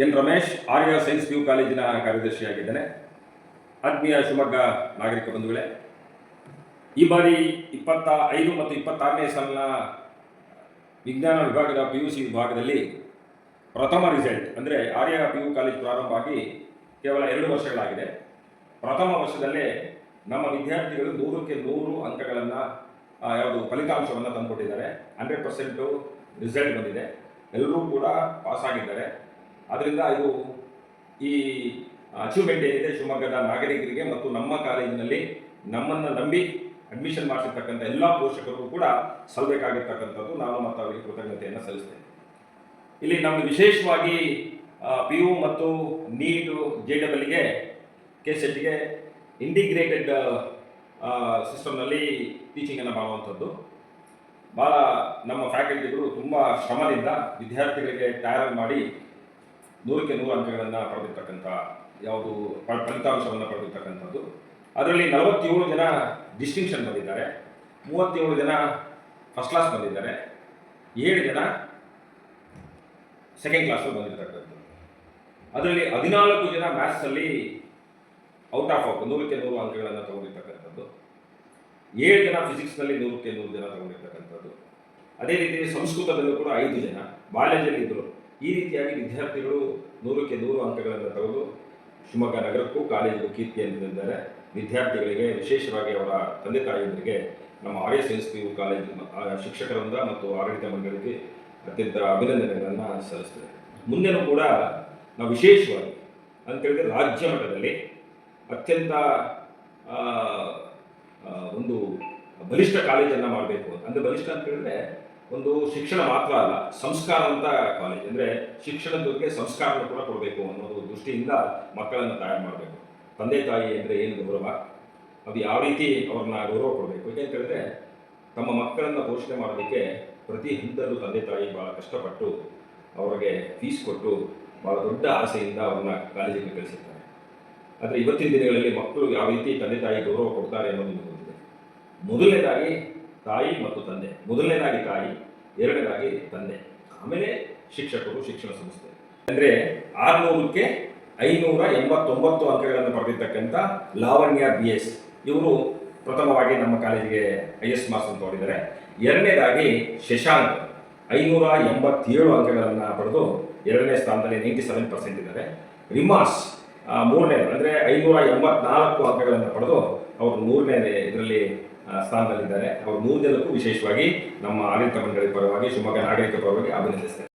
N Ramesh, ಆರ್ಯ science PU ಕಾಲೇಜಿನ ಕಾರ್ಯದರ್ಶಿಯಾಗಿದ್ದೇನೆ. ಆತ್ಮೀಯ ಶಿವಮೊಗ್ಗ ನಾಗರಿಕ ಬಂಧುಗಳೇ, ಈ ಬಾರಿ 25 ಮತ್ತು 26ನೇ ಸಾಲಿನ ವಿಜ್ಞಾನ ವಿಭಾಗದ PUC ವಿಭಾಗದಲ್ಲಿ ಪ್ರಥಮ ರಿಸಲ್ಟ್ ಅಂದರೆ ಆರ್ಯ PU ಕಾಲೇಜು ಪ್ರಾರಂಭ ಆಗಿ ಕೇವಲ 2 ವರ್ಷಗಳಾಗಿದೆ. ಪ್ರಥಮ ವರ್ಷದಲ್ಲೇ ನಮ್ಮ ವಿದ್ಯಾರ್ಥಿಗಳು 100ಕ್ಕೆ 100 ಅಂಕಗಳನ್ನು ಯಾವುದು ಫಲಿತಾಂಶವನ್ನು ತಂದುಕೊಟ್ಟಿದ್ದಾರೆ. 100% ರಿಸಲ್ಟ್ ಬಂದಿದೆ. ಎಲ್ಲರೂ ಕೂಡ ಪಾಸ್ ಆಗಿದ್ದಾರೆ. ಆದ್ದರಿಂದ ಇದು ಈ ಅಚೀವ್ಮೆಂಟ್ ಏನಿದೆ ಶಿವಮೊಗ್ಗದ ನಾಗರಿಕರಿಗೆ ಮತ್ತು ನಮ್ಮ ಕಾಲೇಜಿನಲ್ಲಿ ನಮ್ಮನ್ನು ನಂಬಿ ಅಡ್ಮಿಷನ್ ಮಾಡಿಸಿರ್ತಕ್ಕಂಥ ಎಲ್ಲ ಪೋಷಕರಿಗೂ ಕೂಡ ಸಲ್ಲಬೇಕಾಗಿರ್ತಕ್ಕಂಥದ್ದು. ನಾನು ಮತ್ತು ಅವರಿಗೆ ಕೃತಜ್ಞತೆಯನ್ನು ಸಲ್ಲಿಸ್ತೇನೆ. ಇಲ್ಲಿ ನಮ್ಮದು ವಿಶೇಷವಾಗಿ PU ಮತ್ತು ನೀಟು JEE KCETಗೆ ಇಂಟಿಗ್ರೇಟೆಡ್ ಸಿಸ್ಟಮ್ನಲ್ಲಿ ಟೀಚಿಂಗನ್ನು ಮಾಡುವಂಥದ್ದು. ಭಾಳ ನಮ್ಮ ಫ್ಯಾಕಲ್ಟಿಗಳು ತುಂಬ ಶ್ರಮದಿಂದ ವಿದ್ಯಾರ್ಥಿಗಳಿಗೆ ತಯಾರು ಮಾಡಿ 100ಕ್ಕೆ 100 ಅಂಕಗಳನ್ನು ಪಡೆದಿರ್ತಕ್ಕಂಥ ಯಾವುದು ಫಲಿತಾಂಶವನ್ನು ಪಡೆದಿರ್ತಕ್ಕಂಥದ್ದು. ಅದರಲ್ಲಿ 47 ಜನ ಡಿಸ್ಟಿಂಕ್ಷನ್ ಬಂದಿದ್ದಾರೆ, 37 ಜನ ಫಸ್ಟ್ ಕ್ಲಾಸ್ ಬಂದಿದ್ದಾರೆ, 7 ಜನ ಸೆಕೆಂಡ್ ಕ್ಲಾಸಲ್ಲಿ ಬಂದಿರತಕ್ಕಂಥದ್ದು. ಅದರಲ್ಲಿ 14 ಜನ ಮ್ಯಾಥ್ಸಲ್ಲಿ ಔಟ್ ಆಫ್ 100ಕ್ಕೆ 100 ಅಂಕಗಳನ್ನು ತಗೊಂಡಿರ್ತಕ್ಕಂಥದ್ದು, 7 ಜನ ಫಿಸಿಕ್ಸ್ನಲ್ಲಿ 100ಕ್ಕೆ 100 ಜನ ತಗೊಂಡಿರ್ತಕ್ಕಂಥದ್ದು. ಅದೇ ರೀತಿ ಸಂಸ್ಕೃತದಲ್ಲೂ ಕೂಡ 5 ಜನ, ಬಾಲ್ಯದಲ್ಲಿ ಇದ್ದರು. ಈ ರೀತಿಯಾಗಿ ವಿದ್ಯಾರ್ಥಿಗಳು 100ಕ್ಕೆ 100 ಅಂಕಗಳನ್ನು ತೆಗೆದು ಶಿವಮೊಗ್ಗ ನಗರಕ್ಕೂ ಕಾಲೇಜಿಗೂ ಕೀರ್ತಿಯನ್ನು ತಂದಿದ್ದಾರೆ. ವಿದ್ಯಾರ್ಥಿಗಳಿಗೆ, ವಿಶೇಷವಾಗಿ ಅವರ ತಂದೆ ತಾಯಿಯರಿಗೆ ನಮ್ಮ ಆರ್ಯ ಸೈನ್ಸ್ PU ಕಾಲೇಜು ಶಿಕ್ಷಕರಿಂದ ಮತ್ತು ಆಡಳಿತ ಮಂಡಳಿಗೆ ಅತ್ಯಂತ ಅಭಿನಂದನೆಗಳನ್ನು ಸಲ್ಲಿಸ್ತೇವೆ. ಮುಂದೆನೂ ಕೂಡ ನಾವು ವಿಶೇಷವಾಗಿ ಅಂತೇಳಿದರೆ ರಾಜ್ಯ ಮಟ್ಟದಲ್ಲಿ ಅತ್ಯಂತ ಒಂದು ಬಲಿಷ್ಠ ಕಾಲೇಜನ್ನು ಮಾಡಬೇಕು. ಅಂದರೆ ಬಲಿಷ್ಠ ಅಂತ ಹೇಳಿದ್ರೆ ಒಂದು ಶಿಕ್ಷಣ ಮಾತ್ರ ಅಲ್ಲ, ಸಂಸ್ಕಾರವಂತ ಕಾಲೇಜ್. ಅಂದರೆ ಶಿಕ್ಷಣದ ಜೊತೆಗೆ ಸಂಸ್ಕಾರವನ್ನು ಕೂಡ ಕೊಡಬೇಕು ಅನ್ನೋದು ದೃಷ್ಟಿಯಿಂದ ಮಕ್ಕಳನ್ನು ತಯಾರು ಮಾಡಬೇಕು. ತಂದೆ ತಾಯಿ ಅಂದರೆ ಏನು ಗೌರವ, ಅದು ಯಾವ ರೀತಿ ಅವ್ರನ್ನ ಗೌರವ ಕೊಡಬೇಕು. ಯಾಕೆಂತ ಹೇಳಿದ್ರೆ ತಮ್ಮ ಮಕ್ಕಳನ್ನು ಪೋಷಣೆ ಮಾಡೋದಕ್ಕೆ ಪ್ರತಿ ಹಂತದಲ್ಲೂ ತಂದೆ ತಾಯಿ ಭಾಳ ಕಷ್ಟಪಟ್ಟು ಅವರಿಗೆ ಫೀಸ್ ಕೊಟ್ಟು ಭಾಳ ದೊಡ್ಡ ಆಸೆಯಿಂದ ಅವ್ರನ್ನ ಕಾಲೇಜಿಗೆ ಕಳಿಸಿರ್ತಾರೆ. ಆದರೆ ಇವತ್ತಿನ ದಿನಗಳಲ್ಲಿ ಮಕ್ಕಳು ಯಾವ ರೀತಿ ತಂದೆ ತಾಯಿ ಗೌರವ ಕೊಡ್ತಾರೆ ಅನ್ನೋದು ನಿಮಗೆ ಗೊತ್ತಿದೆ. ಮೊದಲನೇದಾಗಿ ತಾಯಿ ಮತ್ತು ತಂದೆ, ಮೊದಲನೇದಾಗಿ ತಾಯಿ, ಎರಡನೇದಾಗಿ ತಂದೆ, ಆಮೇಲೆ ಶಿಕ್ಷಕರು, ಶಿಕ್ಷಣ ಸಂಸ್ಥೆ. ಅಂದರೆ 600ಕ್ಕೆ 589 ಅಂಕಗಳನ್ನು ಪಡೆದಿರ್ತಕ್ಕಂಥ ಲಾವಣ್ಯ BS ಇವರು ಪ್ರಥಮವಾಗಿ ನಮ್ಮ ಕಾಲೇಜಿಗೆ highest ಮಾರ್ಕ್ಸ್ ಅಂತ ಹೊಡಿದ್ದಾರೆ. ಎರಡನೇದಾಗಿ ಶಶಾಂಕ್ 587 ಅಂಕಗಳನ್ನು ಪಡೆದು 2ನೇ ಸ್ಥಾನದಲ್ಲಿ 97% ಇದ್ದಾರೆ. ರಿಮಾಸ್ 3ನೇ ಅಂದರೆ 584 ಅಂಕಗಳನ್ನು ಪಡೆದು ಅವರು 100ನೇ ಇದರಲ್ಲಿ ಸ್ಥಾನದಲ್ಲಿದ್ದಾರೆ. ಅವರು 3 ಜನಕ್ಕೂ ವಿಶೇಷವಾಗಿ ನಮ್ಮ ಆಡಳಿತ ಮಂಡಳಿ ಪರವಾಗಿ, ಶಿವಮೊಗ್ಗ ನಾಗರಿಕ ಪರವಾಗಿ ಅಭಿನಂದಿಸ್ತೇನೆ.